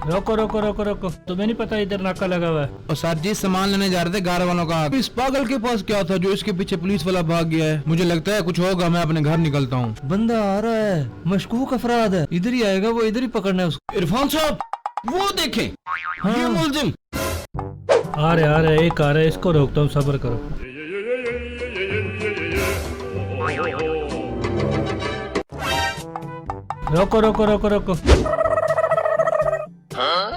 रोको रोको रोको रोको, तुम्हें नहीं पता इधर नाका लगा हुआ है? और सर जी सामान लेने जा रहे थे गार वालों का। इस पागल के पास क्या था जो इसके पीछे पुलिस वाला भाग गया है? मुझे लगता है कुछ होगा, मैं अपने घर निकलता हूँ। बंदा आ रहा है, मशकूक अफराद है, इधर ही आएगा, वो इधर ही पकड़ना है उसको। इरफान साहब वो देखें, ये मुलजिम आ रहे एक आ रहा है, इसको रोकता हूँ, सब्र करो। रोको रोको रोको रोको।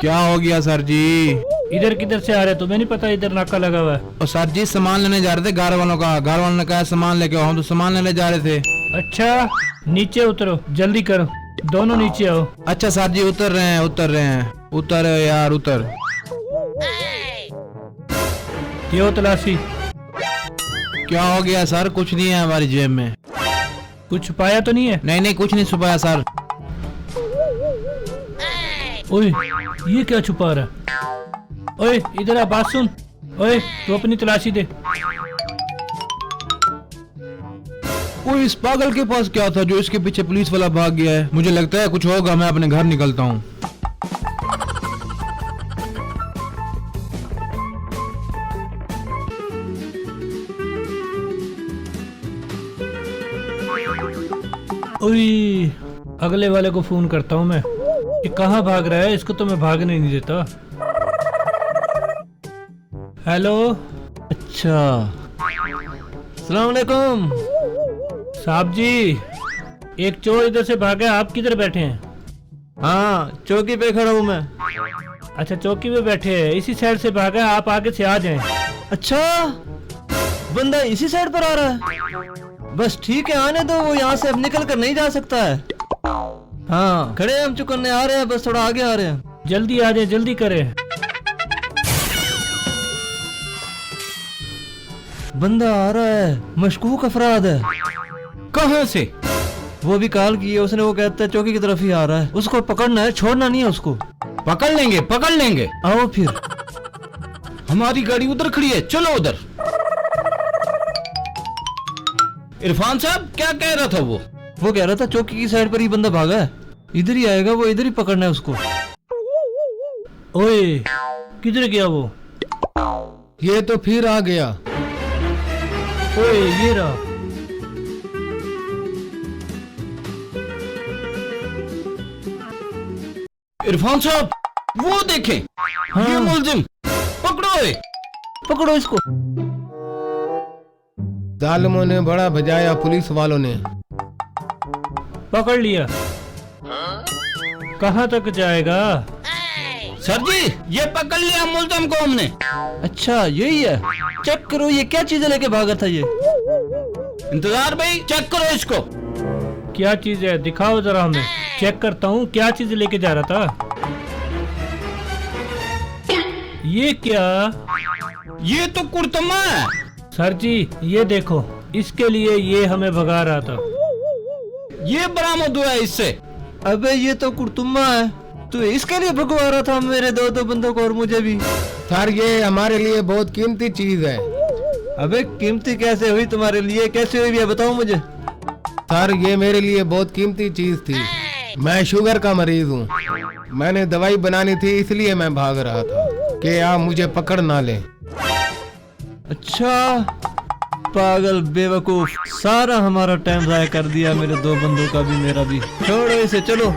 क्या हो गया सर जी? इधर किधर से आ रहे, तुम्हें नहीं पता इधर नाका लगा हुआ है? और सर जी सामान लेने जा रहे थे गार वालों का। गार वालों ने कहा सामान लेके आओ, हम तो सामान लेने जा रहे थे। अच्छा नीचे उतरो, जल्दी करो, दोनों नीचे आओ। अच्छा सर जी उतर रहे हैं, उतर रहे हैं, उतर यार उतर। ये हो तलाशी। क्या हो गया सर? कुछ नहीं है हमारी जेब में। कुछ छुपाया तो नहीं है? नहीं नहीं कुछ नहीं छुपाया सर। ओए ये क्या छुपा रहा है? ओए इधर आ, बात सुन। ओए तू अपनी तलाशी दे। वो इस पागल के पास क्या था जो इसके पीछे पुलिस वाला भाग गया है? मुझे लगता है कुछ होगा, मैं अपने घर निकलता हूँ। ओए अगले वाले को फोन करता हूँ मैं। ये कहाँ भाग रहा है? इसको तो मैं भागने नहीं देता। हेलो। अच्छा अस्सलाम वालेकुम साहब जी, एक चोर इधर से भागा, आप किधर बैठे हैं? हाँ चौकी पे खड़ा हूँ मैं। अच्छा चौकी पे बैठे हैं, इसी साइड से भागा, आप आगे से आ जाएं। अच्छा बंदा इसी साइड पर आ रहा है, बस ठीक है आने दो, वो यहाँ से अब निकल कर नहीं जा सकता है। हाँ खड़े हम चुकने आ रहे हैं, बस थोड़ा आगे आ रहे हैं। जल्दी आ जाए, जल्दी करें। बंदा आ रहा है, मशकूक अफराद है। कहाँ से? वो भी कॉल की है उसने, वो कहता है चौकी की तरफ ही आ रहा है, उसको पकड़ना है, छोड़ना नहीं है उसको। पकड़ लेंगे पकड़ लेंगे। आओ फिर। हमारी गाड़ी उधर खड़ी है, चलो उधर। इरफान साहब क्या कह रहा था वो कह रहा था चौकी की साइड पर ही बंदा भागा है, इधर ही आएगा, वो इधर ही पकड़ना है उसको। ओए किधर गया वो? ये तो फिर आ गया। ओए ये रहा। इरफान साहब वो देखें, ये मुलजिम, पकड़ो पकड़ो इसको। जालिमों ने बड़ा बजाया, पुलिस वालों ने। पकड़ लिया। कहाँ तक जाएगा? सर जी ये पकड़ लिया मुलजिम को हमने। अच्छा यही है, चेक करो ये क्या चीजें लेके भागा था ये। इंतजार भाई चेक करो इसको। क्या चीज है, दिखाओ जरा हमें, चेक करता हूँ क्या चीज लेके जा रहा था। ये क्या? ये तो कुर्तमा है। सर जी ये देखो, इसके लिए ये हमें भगा रहा था। ये बरामद हुआ है इससे। अबे ये तो कुर्तुम्मा है, तू इसके लिए भगवा रहा था मेरे दो बंदों को और मुझे भी। सर ये हमारे लिए बहुत कीमती चीज है। अबे कीमती कैसे हुई तुम्हारे लिए, कैसे हुई है बताओ मुझे। सर ये मेरे लिए बहुत कीमती चीज थी। मैं शुगर का मरीज हूँ, मैंने दवाई बनानी थी इसलिए मैं भाग रहा था कि आप मुझे पकड़ ना लें। अच्छा पागल बेवकूफ, सारा हमारा टाइम जाया कर दिया, मेरे दो बंदों का भी मेरा भी। छोड़ो इसे, चलो।